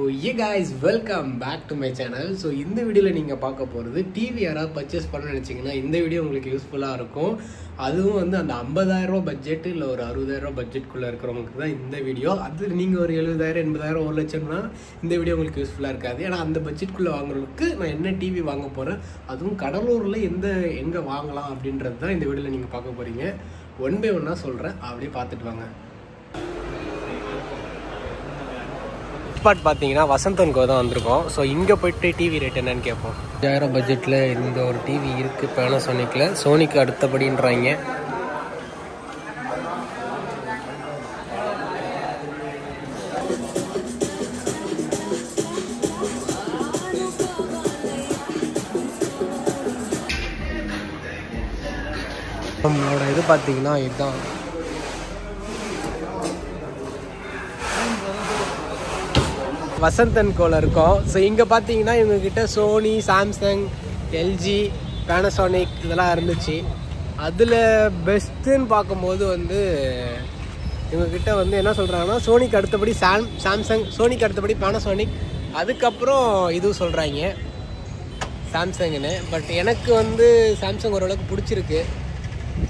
ये guys welcome back to my channel. So இந்த வீடியோல நீங்க பார்க்க போறது டிவி யாராவது பர்ச்சேஸ் பண்ண நினைச்சீங்கன்னா இந்த வீடியோ உங்களுக்கு யூஸ்ஃபுல்லா இருக்கும். அதுவும் வந்து அந்த 50000 ரூபாய் பட்ஜெட் இல்ல ஒரு 60000 ரூபாய் பட்ஜெட் குள்ள இருக்கிறவங்களுக்கு தான் இந்த வீடியோ. அது நீங்க ஒரு 70000 80000 1 லட்சம்னா இந்த வீடியோ உங்களுக்கு யூஸ்ஃபுல்லா இருக்காது. ஏன்னா அந்த பட்ஜெட் குள்ள வாங்குறதுக்கு நான் என்ன டிவி வாங்க போறேன், அதுவும் கடலூர்ல எங்க வாங்கலாம் அப்படின்றது தான் இந்த வீடியோல நீங்க பார்க்க போறீங்க. ஒன் பை ஒன்னா சொல்றேன், அப்படியே பார்த்துட்டு வாங்க. ஸ்பாட் பார்த்தீங்கன்னா வசந்தன் கோ தான் வந்திருக்கோம். ஸோ இங்கே போய்ட்டு டிவி ரேட் என்னன்னு கேட்போம். 5000 பட்ஜெட்டில் இந்த ஒரு டிவி இருக்குது பேனாசோனிக்கில். சோனிக்கு அடுத்தபடின்றாங்க. நம்மளோட இது பார்த்தீங்கன்னா இதுதான். வசந்தன் கோல இருக்கோம். ஸோ இங்கே பார்த்தீங்கன்னா இவங்ககிட்ட சோனி, சாம்சங், எல்ஜி, பேனாசோனிக் இதெல்லாம் இருந்துச்சு. அதில் பெஸ்ட்டுன்னு பார்க்கும்போது வந்து இவங்ககிட்ட வந்து என்ன சொல்கிறாங்கன்னா சோனிக்கு அடுத்தபடி சாம்சங், சோனிக்கு அடுத்தபடி பேனாசோனிக், அதுக்கப்புறம் இதுவும் சொல்கிறாங்க சாம்சங்குன்னு. பட் எனக்கு வந்து சாம்சங் ஓரளவுக்கு பிடிச்சிருக்கு.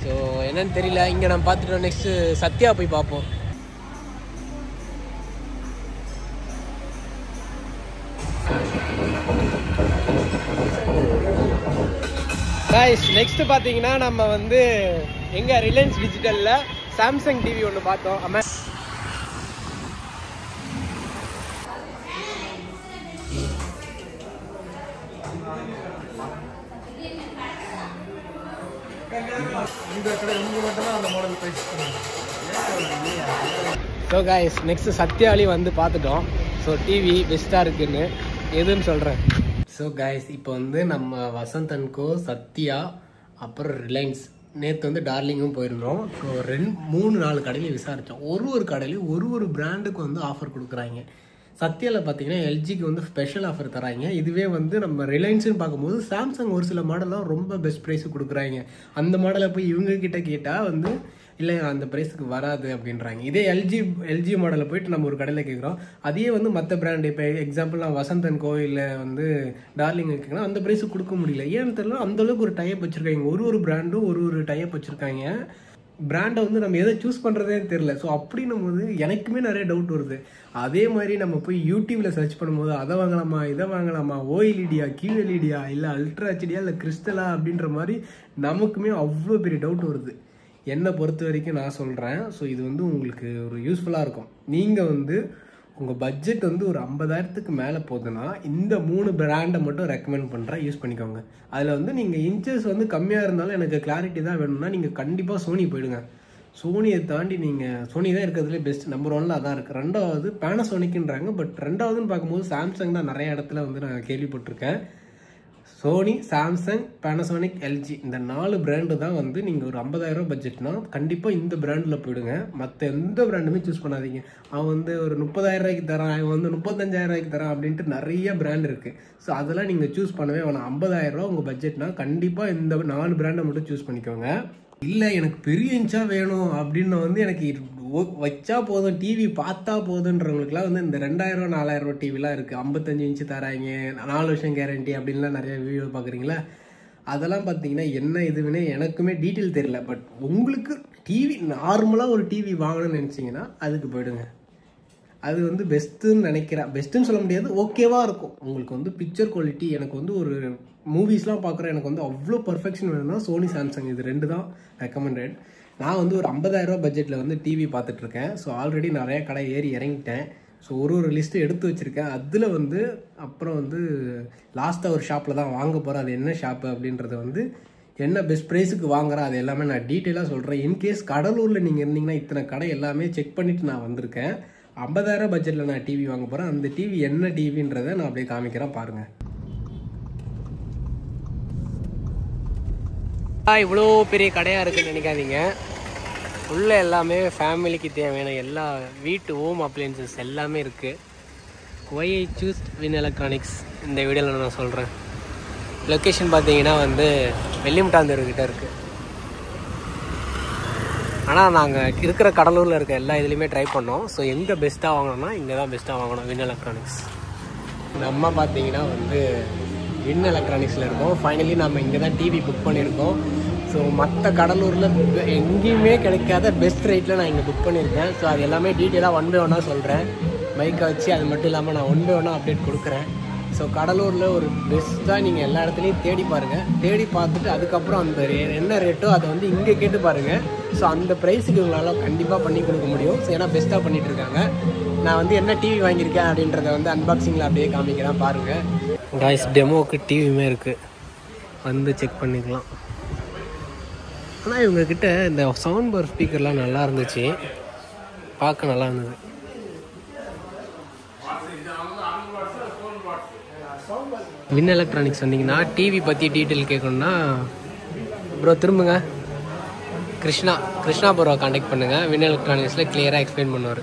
ஸோ என்னன்னு தெரியல. இங்கே நான் பார்த்துட்டோம். நெக்ஸ்ட்டு சத்யா போய் பார்ப்போம். நெக்ஸ்ட் பார்த்தீங்கன்னா நம்ம வந்து எங்க ரிலையன்ஸ் டிஜிட்டல்ல சாம்சங் டிவி ஒன்று பார்த்தோம். ஸோ கைஸ் நெக்ஸ்ட் சத்யாலி வந்து பார்த்துட்டோம். ஸோ டிவி பெஸ்ட்டாக இருக்குன்னு எதுன்னு சொல்கிறேன். ஸோ கைஸ் இப்போ வந்து நம்ம வசந்தன் கோ, சத்யா, அப்புறம் ரிலையன்ஸ், நேற்று வந்து டார்லிங்கும் போயிருந்தோம். ஸோ 3-4 கடையிலையும் விசாரித்தோம். ஒரு கடையிலையும் ஒரு பிராண்டுக்கு வந்து ஆஃபர் கொடுக்குறாங்க. சத்யாவில் பார்த்தீங்கன்னா எல்ஜிக்கு வந்து ஸ்பெஷல் ஆஃபர் தராங்க. இதுவே வந்து நம்ம ரிலையன்ஸ்னு பார்க்கும்போது சாம்சங் ஒரு சில மாடலாம் ரொம்ப பெஸ்ட் ப்ரைஸு கொடுக்குறாங்க. அந்த மாடலை போய் இவங்ககிட்ட கேட்டால் வந்து இல்லை அந்த ப்ரைஸுக்கு வராது அப்படின்றாங்க. இதே எல்ஜி மாடலில் போயிட்டு நம்ம ஒரு கடையில் கேட்குறோம், அதே வந்து மற்ற பிராண்டு இப்போ எக்ஸாம்பிள் நான் வசந்தன் கோயிலில் வந்து டார்லிங் கேட்குறோம், அந்த ப்ரைஸுக்கு கொடுக்க முடியல. ஏன்னு தெரியல, அந்தளவுக்கு ஒரு டைப் வச்சுருக்காங்க. ஒரு பிராண்டும் ஒரு டைப் வச்சுருக்காங்க. பிராண்டை வந்து நம்ம எதை சூஸ் பண்ணுறதே தெரியல. ஸோ அப்படின்னும் போது எனக்குமே நிறைய டவுட் வருது. அதே மாதிரி நம்ம போய் யூடியூப்ல சர்ச் பண்ணும்போது அதை வாங்கலாமா, இதை வாங்கலாமா, ஓஎல்இடியா, கியூஎல்இடியா, இல்லை அல்ட்ரா ஹெச்டியா, இல்லை கிறிஸ்டலா அப்படின்ற மாதிரி நமக்குமே அவ்வளோ பெரிய டவுட் வருது. என்னை பொறுத்த வரைக்கும் நான் சொல்கிறேன். ஸோ இது வந்து உங்களுக்கு ஒரு யூஸ்ஃபுல்லாக இருக்கும். நீங்கள் வந்து உங்கள் பட்ஜெட் வந்து ஒரு 50000க்கு மேலே போகுதுன்னா இந்த 3 பிராண்டை மட்டும் ரெக்கமெண்ட் பண்ணுறேன், யூஸ் பண்ணிக்கோங்க. அதில் வந்து நீங்கள் இன்ச்சஸ் வந்து கம்மியாக இருந்தாலும் எனக்கு கிளாரிட்டி தான் வேணும்னா நீங்கள் கண்டிப்பாக சோனி போயிடுங்க. சோனியை தாண்டி நீங்கள் சோனி தான் இருக்கிறதுலே பெஸ்ட். நம்பர் 1 அதான் இருக்குது. 2வது பேனாசோனிக்ன்றாங்க. பட் 2வதுன்னு பார்க்கும்போது சாம்சங் தான் நிறைய இடத்துல வந்து நான் கேள்விப்பட்டிருக்கேன். சோனி, சாம்சங், பேனாசோனிக், எல்ஜி இந்த 4 பிராண்டு தான் வந்து நீங்கள் ஒரு 50000 பட்ஜெட்னா கண்டிப்பாக இந்த பிராண்டில் போயிடுங்க. மற்ற எந்த பிராண்டுமே சூஸ் பண்ணாதீங்க. அவன் வந்து ஒரு 30000 ரூபாய்க்கு தரான், அவன் வந்து 35000 ரூபாய்க்கு தரான் அப்படின்ட்டு நிறைய பிராண்ட் இருக்குது. ஸோ அதெல்லாம் நீங்கள் சூஸ் பண்ணவே வேணாம். 50000 ரூபா உங்கள் பட்ஜெட்னா கண்டிப்பாக இந்த 4 பிராண்டை மட்டும் சூஸ் பண்ணிக்கோங்க. இல்லை எனக்கு பெரிய இன்ச்சா வேணும் அப்படின்னு வந்து எனக்கு வச்சா போதும், டிவி பார்த்தா போதுன்றவங்களுக்குலாம் வந்து இந்த 2000 4000 டிவிலாம் இருக்குது. 55 இன்ச்சு தராங்க, 4 வருஷம் கேரண்டி அப்படின்லாம் நிறைய வீடியோ பார்க்குறீங்களா. அதெல்லாம் பார்த்தீங்கன்னா என்ன இதுவுன்னே எனக்குமே டீட்டெயில் தெரியல. பட் உங்களுக்கு டிவி நார்மலாக ஒரு டிவி வாங்கணும்னு நினச்சிங்கன்னா அதுக்கு போயிடுங்க. அது வந்து பெஸ்ட்டுன்னு நினைக்கிறேன். பெஸ்ட்டுன்னு சொல்ல முடியாது, ஓகேவாக இருக்கும். உங்களுக்கு வந்து பிக்சர் குவாலிட்டி, எனக்கு வந்து ஒரு மூவிஸ்லாம் பார்க்குறேன், எனக்கு வந்து அவ்வளோ பர்ஃபெக்ஷன் வேணும்னா சோனி, சாம்சங் இது 2 தான் ரெக்கமெண்டட். நான் வந்து ஒரு 50000 ரூபா பட்ஜெட்டில் வந்து டிவி பார்த்துட்ருக்கேன். ஸோ ஆல்ரெடி நிறையா கடை ஏறி இறங்கிட்டேன். ஸோ ஒரு லிஸ்ட்டு எடுத்து வச்சுருக்கேன். அதில் வந்து அப்புறம் வந்து லாஸ்ட்டாக ஒரு ஷாப்பில் தான் வாங்க போகிறேன். அது என்ன ஷாப்பு அப்படின்றத வந்து என்ன பெஸ்ட் ப்ரைஸுக்கு வாங்குறேன் அது எல்லாமே நான் டீட்டெயிலாக சொல்கிறேன். இன்கேஸ் கடலூரில் நீங்கள் இருந்தீங்கன்னா இத்தனை கடை எல்லாமே செக் பண்ணிவிட்டு நான் வந்திருக்கேன். 50000 பட்ஜெட்டில் நான் டிவி வாங்க போகிறேன். அந்த டிவி என்ன டிவின்றதை நான் அப்படியே காமிக்கிறேன் பாருங்கள். இவ்வளோ பெரிய கடையாக இருக்குன்னு நினைக்காதீங்க. உள்ள எல்லாமே ஃபேமிலிக்கு தேவையான எல்லா வீட்டு ஹோம் அப்ளையன்சஸ் எல்லாமே இருக்குது. Why I choose Win Electronics இந்த வீடியோவில் நான் சொல்கிறேன். லொக்கேஷன் பார்த்தீங்கன்னா வந்து வெள்ளிமட்டாந்தூர்கிட்ட இருக்குது. ஆனால் நாங்கள் இருக்கிற கடலூரில் இருக்க எல்லா இதுலேயுமே ட்ரை பண்ணோம். ஸோ எங்கே பெஸ்ட்டாக வாங்கணும்னா இங்கே தான் பெஸ்ட்டாக வாங்கணும், வின் எலக்ட்ரானிக்ஸ். நம்ம பார்த்தீங்கன்னா வந்து வின் எலக்ட்ரானிக்ஸில் இருக்கோம். ஃபைனலி நம்ம இங்கே தான் டிவி புக் பண்ணியிருக்கோம். ஸோ மற்ற கடலூரில் எங்கேயுமே கிடைக்காத பெஸ்ட் ரேட்டில் நான் இங்கே புக் பண்ணியிருக்கேன். ஸோ அது எல்லாமே டீட்டெயிலாக 1 by 1 சொல்கிறேன் மைக்கை வச்சு. அது மட்டும் இல்லாமல் நான் 1 by 1 அப்டேட் கொடுக்குறேன். ஸோ கடலூரில் ஒரு பெஸ்ட்டாக நீங்கள் எல்லா இடத்துலையும் தேடி பாருங்கள். தேடி பார்த்துட்டு அதுக்கப்புறம் அந்த என்ன ரேட்டோ அதை வந்து இங்கே கேட்டு பாருங்கள். ஸோ அந்த ப்ரைஸுக்கு உங்களால் கண்டிப்பாக பண்ணி கொடுக்க முடியும். ஸோ ஏன்னா பெஸ்ட்டாக பண்ணிகிட்ருக்காங்க. நான் வந்து என்ன டிவி வாங்கியிருக்கேன் அப்படின்றத வந்து அன்பாக்சிங்கில் அப்படியே காமிக்கிறேன் பாருங்கள். காய்ஸ் டெமோவுக்கு டிவியுமே இருக்குது, வந்து செக் பண்ணிக்கலாம். ஆனால் இவங்கக்கிட்ட இந்த சவுண்ட் பார் ஸ்பீக்கர்லாம் நல்லா இருந்துச்சு, பார்க்க நல்லா இருந்தது. வின் எலக்ட்ரானிக்ஸ் வந்தீங்கன்னா டிவி பற்றி டீட்டெயில் கேட்கணுன்னா ப்ரோ திரும்புங்க, கிருஷ்ணா ப்ரோவை கான்டாக்ட் பண்ணுங்கள். வின் எலக்ட்ரானிக்ஸில் கிளியராக எக்ஸ்பிளைன் பண்ணுவார்.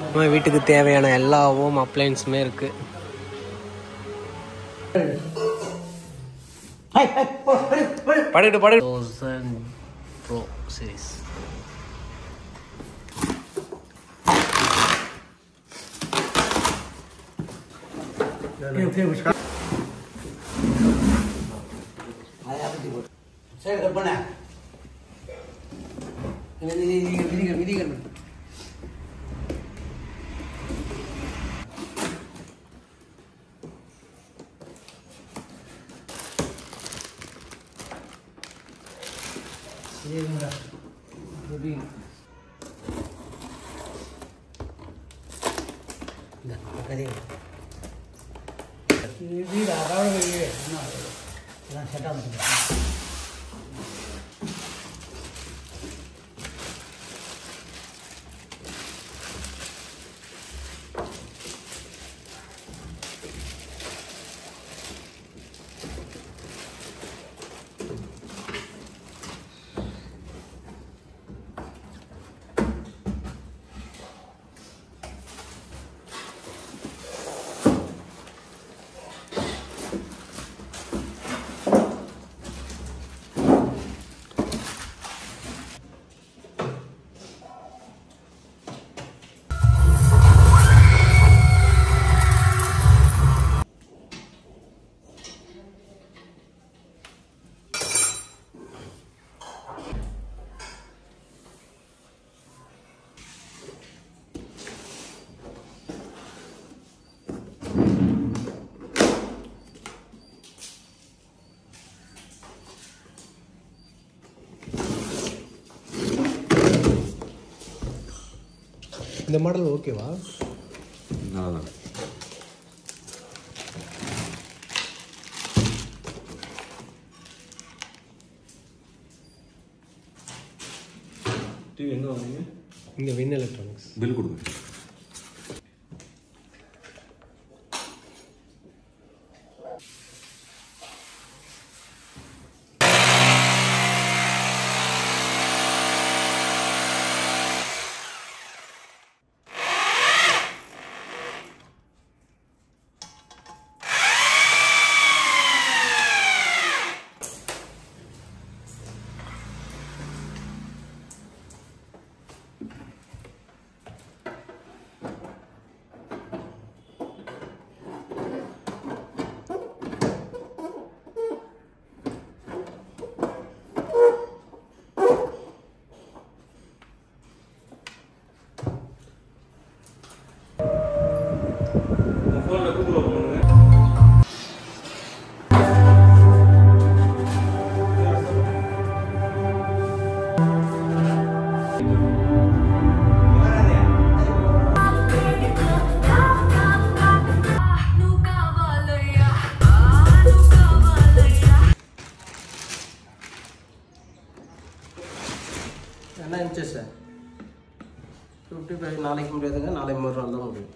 நம்ம வீட்டுக்கு தேவையான எல்லா ஹோம் அப்ளையன்ஸுமே இருக்குது. படு 1000 Pro series. இந்த மாடல் ஓகேவா? நல்லாதான். டிவி எங்கே வாங்குறீங்க? இங்கே வின் எலக்ட்ரானிக்ஸ். பில் கொடுங்க. என்ன இன்ச்சு சார் 55 நாளைக்கு முடியாதுங்க, நாளைக்கு மறுநாள் தான் முடியும்.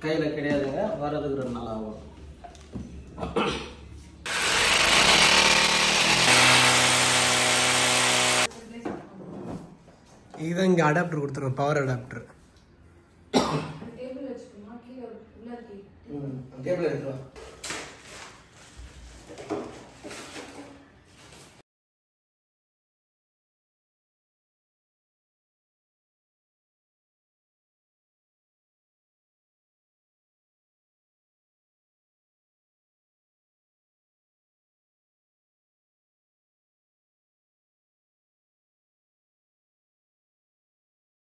கையில் கிடையாதுங்க, வர்றதுக்கு 2 நாள் ஆகும். இதுதான் இங்கே அடாப்டர் கொடுத்துருவோம், பவர் அடாப்டர். டேபிள் எடுத்துக்கலாம்.